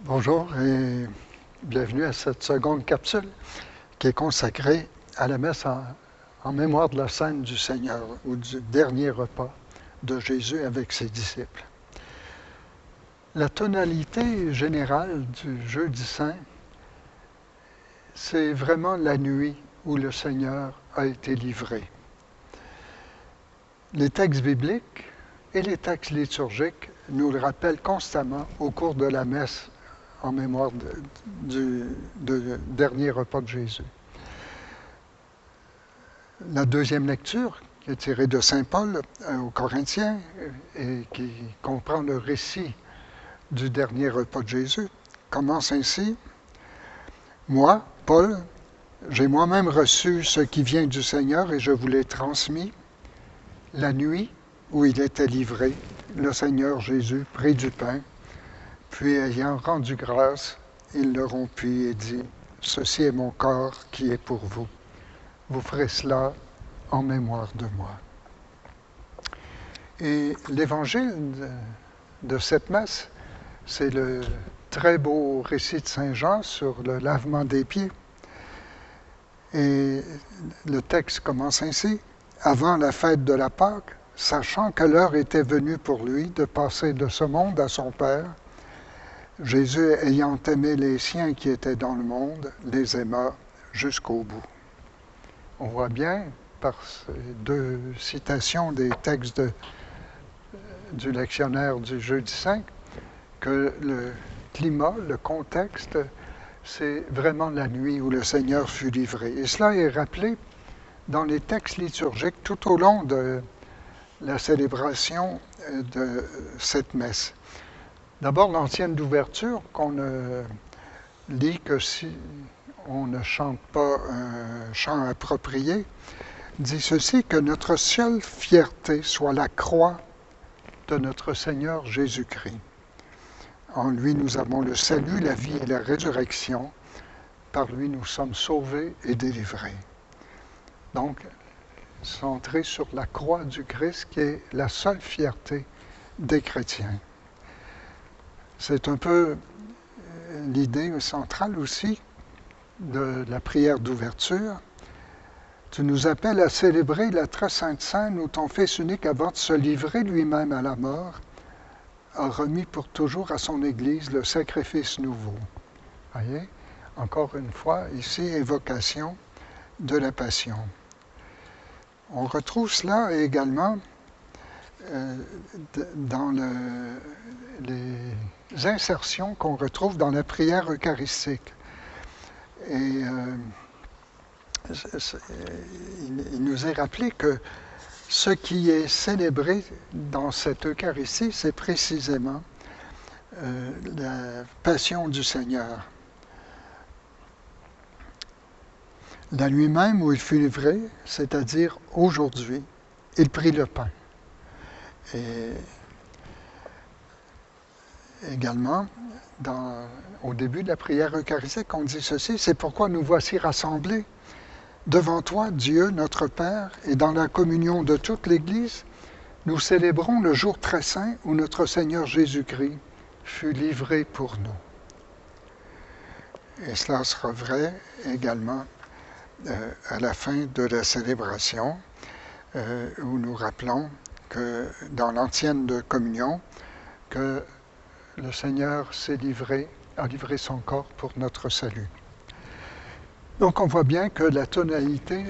Bonjour et bienvenue à cette seconde capsule qui est consacrée à la messe en mémoire de la scène du Seigneur ou du dernier repas de Jésus avec ses disciples. La tonalité générale du Jeudi Saint, c'est vraiment la nuit où le Seigneur a été livré. Les textes bibliques et les textes liturgiques nous le rappellent constamment au cours de la messe en mémoire du dernier repas de Jésus. La deuxième lecture, qui est tirée de Saint Paul aux Corinthiens et qui comprend le récit du dernier repas de Jésus, commence ainsi. Moi, Paul, j'ai moi-même reçu ce qui vient du Seigneur et je vous l'ai transmis. La nuit où il était livré, le Seigneur Jésus prit du pain, puis ayant rendu grâce, il le rompit et dit, « Ceci est mon corps qui est pour vous. Vous ferez cela en mémoire de moi. » Et l'évangile de cette messe, c'est le très beau récit de Saint Jean sur le lavement des pieds. Et le texte commence ainsi. Avant la fête de la Pâque, sachant que l'heure était venue pour lui de passer de ce monde à son Père, Jésus, ayant aimé les siens qui étaient dans le monde, les aima jusqu'au bout. On voit bien, par ces deux citations des textes du lectionnaire du Jeudi Saint, que le climat, le contexte, c'est vraiment la nuit où le Seigneur fut livré. Et cela est rappelé dans les textes liturgiques tout au long de la célébration de cette messe. D'abord, l'antienne d'ouverture, qu'on ne lit que si on ne chante pas un chant approprié, dit ceci, que notre seule fierté soit la croix de notre Seigneur Jésus-Christ. En lui, nous avons le salut, la vie et la résurrection. Par lui, nous sommes sauvés et délivrés. Donc, centré sur la croix du Christ, qui est la seule fierté des chrétiens. C'est un peu l'idée centrale aussi de la prière d'ouverture. Tu nous appelles à célébrer la très sainte scène où ton Fils unique, avant de se livrer lui-même à la mort, a remis pour toujours à son Église le sacrifice nouveau. Voyez, encore une fois, ici, évocation de la Passion. On retrouve cela également dans les insertions qu'on retrouve dans la prière eucharistique. Et il nous est rappelé que ce qui est célébré dans cette Eucharistie, c'est précisément la passion du Seigneur. La nuit même où il fut livré, c'est-à-dire aujourd'hui, il prit le pain. Et également, au début de la prière eucharistique, on dit ceci, c'est pourquoi nous voici rassemblés devant toi, Dieu, notre Père, et dans la communion de toute l'Église, nous célébrons le jour très saint où notre Seigneur Jésus-Christ fut livré pour nous. Et cela sera vrai également à la fin de la célébration, où nous rappelons que dans l'antienne de communion, que le Seigneur a livré son corps pour notre salut. Donc on voit bien que la tonalité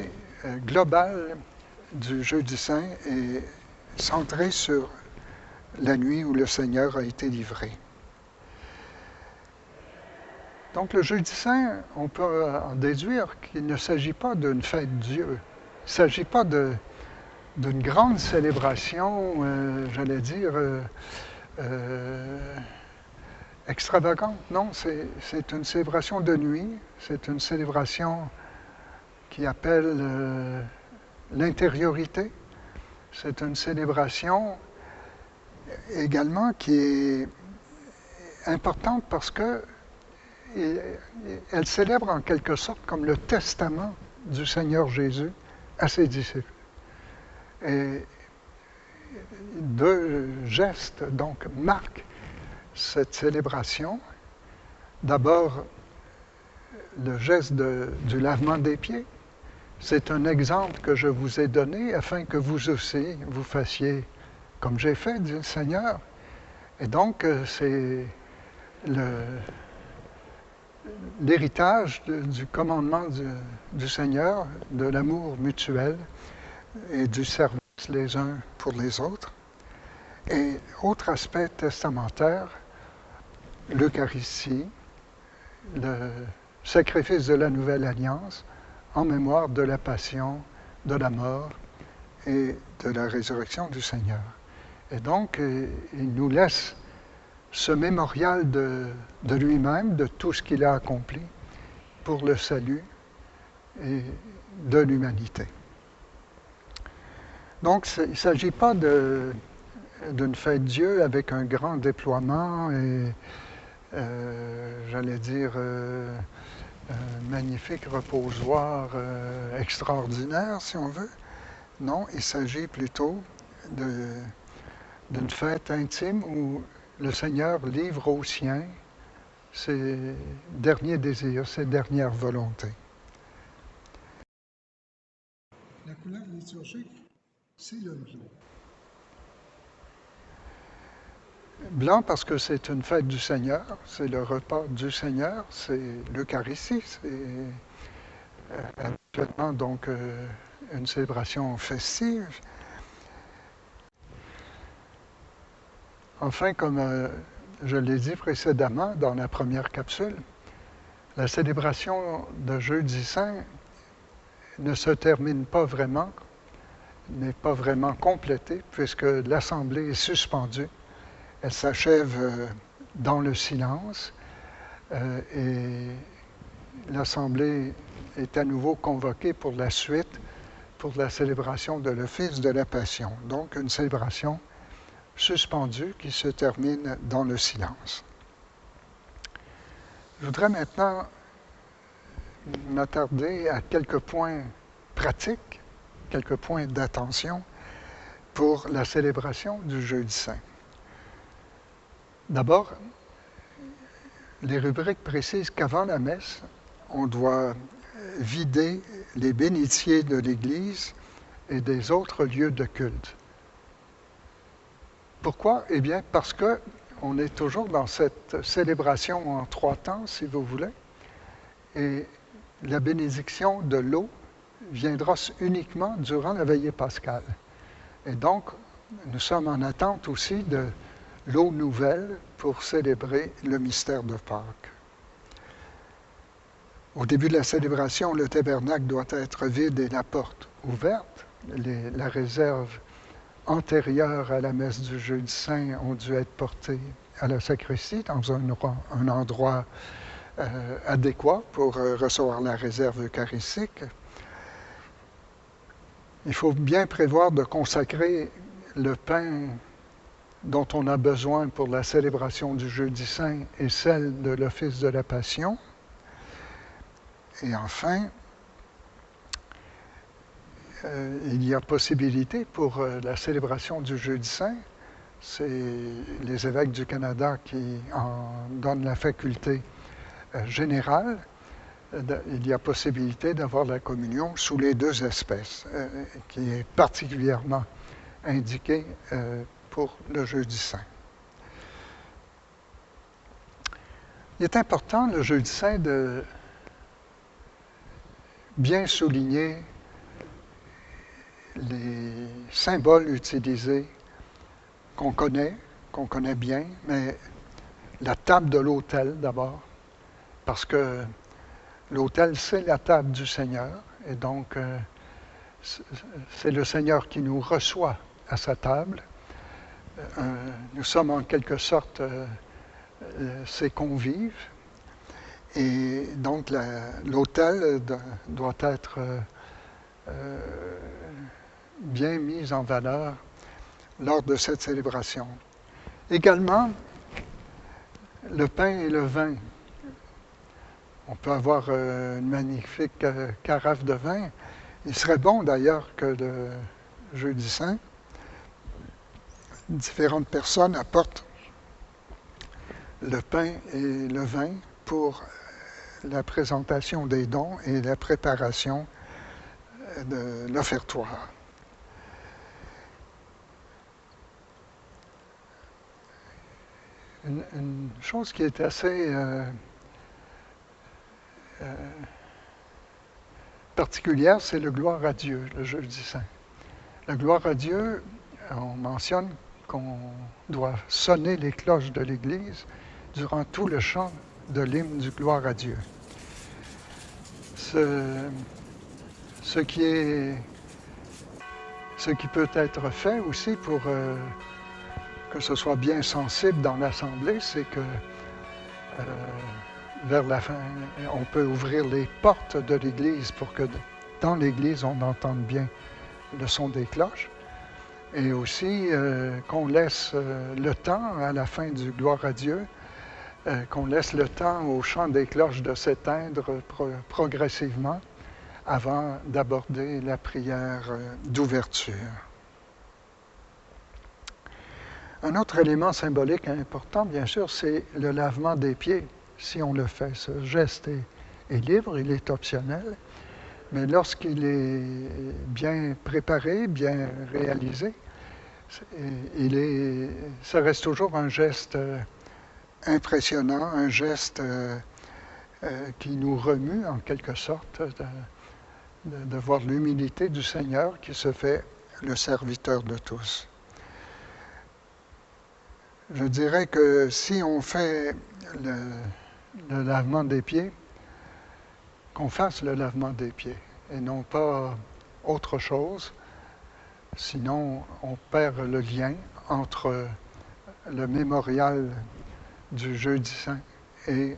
globale du Jeudi Saint est centrée sur la nuit où le Seigneur a été livré. Donc le Jeudi Saint, on peut en déduire qu'il ne s'agit pas d'une fête Dieu. Il ne s'agit pas d'une grande célébration, extravagante. Non, c'est une célébration de nuit, c'est une célébration qui appelle l'intériorité. C'est une célébration également qui est importante parce que elle célèbre en quelque sorte comme le testament du Seigneur Jésus à ses disciples. Et deux gestes donc marquent cette célébration D'abord, le geste du lavement des pieds. C'est un exemple que je vous ai donné afin que vous aussi, vous fassiez comme j'ai fait, dit le Seigneur. Et donc, c'est l'héritage du commandement du Seigneur, de l'amour mutuel et du service les uns pour les autres. Et autre aspect testamentaire, l'Eucharistie, le sacrifice de la nouvelle alliance en mémoire de la passion, de la mort et de la résurrection du Seigneur. Et donc, il nous laisse ce mémorial de lui-même, de tout ce qu'il a accompli pour le salut et de l'humanité. Donc, il ne s'agit pas d'une fête Dieu avec un grand déploiement et, j'allais dire, un magnifique reposoir extraordinaire, si on veut. Non, il s'agit plutôt d'une fête intime où le Seigneur livre aux siens ses derniers désirs, ses dernières volontés. La couleur liturgique, c'est le blanc. Blanc parce que c'est une fête du Seigneur, c'est le repas du Seigneur, c'est l'Eucharistie, c'est actuellement donc une célébration festive. Enfin, comme je l'ai dit précédemment dans la première capsule, la célébration de Jeudi Saint ne se termine pas vraiment, n'est pas vraiment complétée, puisque l'Assemblée est suspendue. Elle s'achève dans le silence et l'Assemblée est à nouveau convoquée pour la suite, pour la célébration de l'office de la Passion. Donc, une célébration suspendue qui se termine dans le silence. Je voudrais maintenant m'attarder à quelques points pratiques, quelques points d'attention pour la célébration du Jeudi Saint. D'abord, les rubriques précisent qu'avant la messe, on doit vider les bénitiers de l'Église et des autres lieux de culte. Pourquoi? Eh bien, parce qu'on est toujours dans cette célébration en 3 temps, si vous voulez, et la bénédiction de l'eau viendra uniquement durant la veillée pascale. Et donc, nous sommes en attente aussi de l'eau nouvelle pour célébrer le mystère de Pâques. Au début de la célébration, le tabernacle doit être vide et la porte ouverte. La réserve antérieure à la messe du Jeudi Saint ont dû être portées à la sacristie dans un endroit adéquat pour recevoir la réserve eucharistique. Il faut bien prévoir de consacrer le pain dont on a besoin pour la célébration du Jeudi Saint et celle de l'office de la Passion. Et enfin, il y a possibilité pour la célébration du Jeudi Saint, c'est les évêques du Canada qui en donnent la faculté générale, il y a possibilité d'avoir la communion sous les 2 espèces, qui est particulièrement indiquée pour le Jeudi Saint. Il est important, le Jeudi Saint, de bien souligner les symboles utilisés qu'on connaît bien, mais la table de l'autel d'abord, parce que l'autel, c'est la table du Seigneur, et donc c'est le Seigneur qui nous reçoit à sa table. Nous sommes en quelque sorte ses convives, et donc l'autel doit être bien mis en valeur lors de cette célébration. Également, le pain et le vin. On peut avoir une magnifique carafe de vin. Il serait bon d'ailleurs que le Jeudi Saint, différentes personnes apportent le pain et le vin pour la présentation des dons et la préparation de l'offertoire. Une chose qui est assez particulière, c'est le gloire à Dieu, le jeudi saint. Le gloire à Dieu, on mentionne qu'on doit sonner les cloches de l'Église durant tout le chant de l'hymne du gloire à Dieu. Ce qui peut être fait aussi pour que ce soit bien sensible dans l'Assemblée, c'est que vers la fin, on peut ouvrir les portes de l'Église pour que dans l'Église, on entende bien le son des cloches. Et aussi qu'on laisse le temps à la fin du gloire à Dieu, qu'on laisse le temps au chant des cloches de s'éteindre progressivement avant d'aborder la prière d'ouverture. Un autre élément symbolique important, bien sûr, c'est le lavement des pieds, si on le fait. Ce geste est libre, il est optionnel, mais lorsqu'il est bien préparé, bien réalisé, ça reste toujours un geste impressionnant, un geste qui nous remue en quelque sorte, de voir l'humilité du Seigneur qui se fait le serviteur de tous. Je dirais que si on fait le lavement des pieds, qu'on fasse le lavement des pieds et non pas autre chose, sinon on perd le lien entre le mémorial du jeudi saint et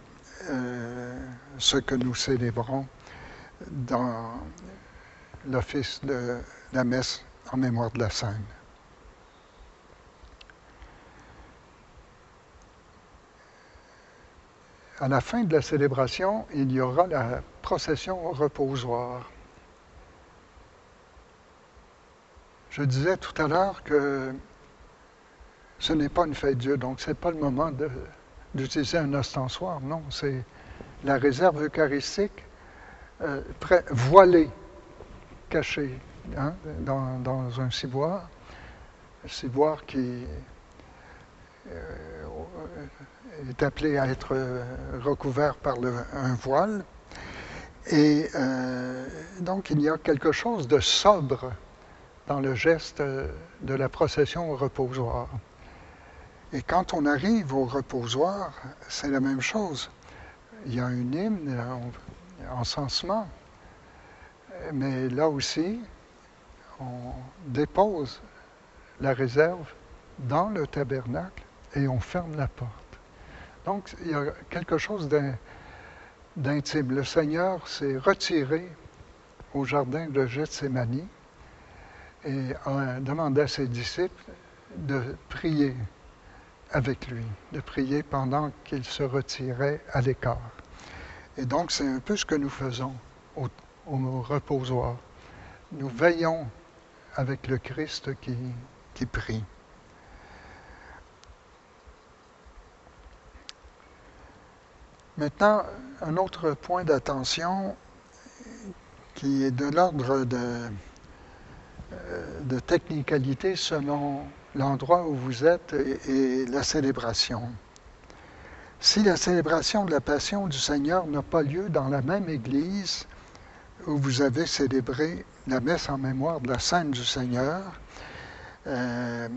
ce que nous célébrons dans l'office de la messe en mémoire de la Sainte. À la fin de la célébration, il y aura la procession au reposoir. Je disais tout à l'heure que ce n'est pas une fête Dieu, donc ce n'est pas le moment d'utiliser un ostensoir, non, c'est la réserve eucharistique voilée, cachée dans un ciboire qui est appelé à être recouvert par un voile. Et donc, il y a quelque chose de sobre dans le geste de la procession au reposoir. Et quand on arrive au reposoir, c'est la même chose. Il y a un hymne, un encensement, mais là aussi, on dépose la réserve dans le tabernacle et on ferme la porte. Donc, il y a quelque chose d'intime. Le Seigneur s'est retiré au jardin de Gethsémani et a demandé à ses disciples de prier avec lui, de prier pendant qu'il se retirait à l'écart. Et donc, c'est un peu ce que nous faisons au reposoir. Nous veillons avec le Christ qui prie. Maintenant, un autre point d'attention qui est de l'ordre de technicalité selon l'endroit où vous êtes et la célébration. Si la célébration de la Passion du Seigneur n'a pas lieu dans la même église où vous avez célébré la messe en mémoire de la Sainte du Seigneur, et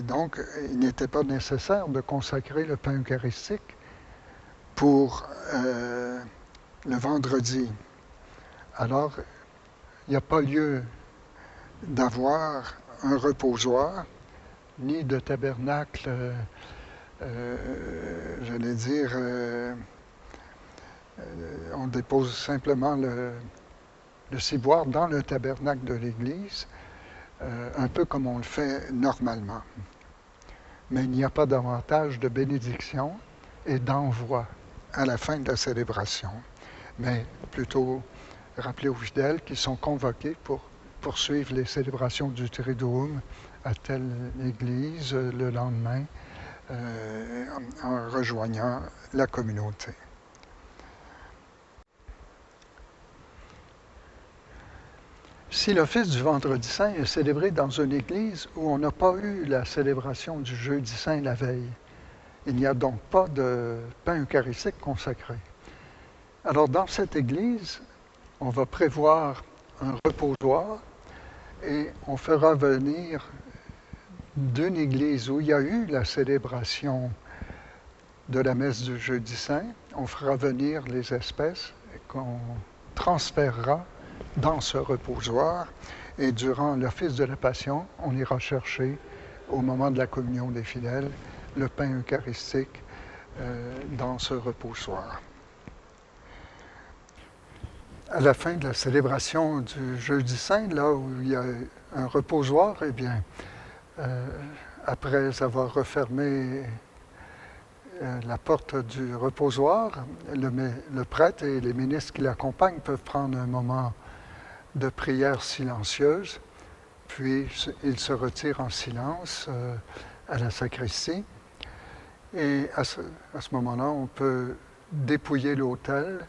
donc il n'était pas nécessaire de consacrer le pain eucharistique pour le vendredi. Alors, il n'y a pas lieu d'avoir un reposoir, ni de tabernacle, j'allais dire, on dépose simplement le ciboire dans le tabernacle de l'Église, un peu comme on le fait normalement. Mais il n'y a pas davantage de bénédiction et d'envoi à la fin de la célébration, mais plutôt rappeler aux fidèles qui sont convoqués pour poursuivre les célébrations du Triduum à telle église le lendemain, en rejoignant la communauté. Si l'office du vendredi saint est célébré dans une église où on n'a pas eu la célébration du jeudi saint la veille, il n'y a donc pas de pain eucharistique consacré. Alors dans cette église, on va prévoir un reposoir et on fera venir d'une église où il y a eu la célébration de la messe du jeudi saint, on fera venir les espèces qu'on transférera dans ce reposoir et durant l'office de la Passion, on ira chercher au moment de la communion des fidèles le pain eucharistique dans ce reposoir. À la fin de la célébration du jeudi saint, là où il y a un reposoir, eh bien, après avoir refermé la porte du reposoir, le prêtre et les ministres qui l'accompagnent peuvent prendre un moment de prière silencieuse, puis ils se retirent en silence à la sacristie. Et à ce moment-là, on peut dépouiller l'autel,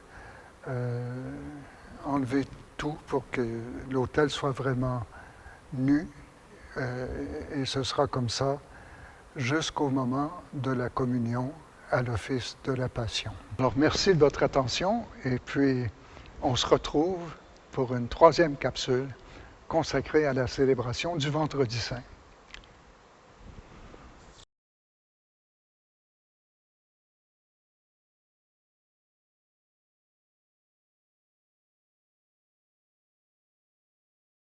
enlever tout pour que l'autel soit vraiment nu, et ce sera comme ça jusqu'au moment de la communion à l'office de la Passion. Alors merci de votre attention et puis on se retrouve pour une troisième capsule consacrée à la célébration du Vendredi saint.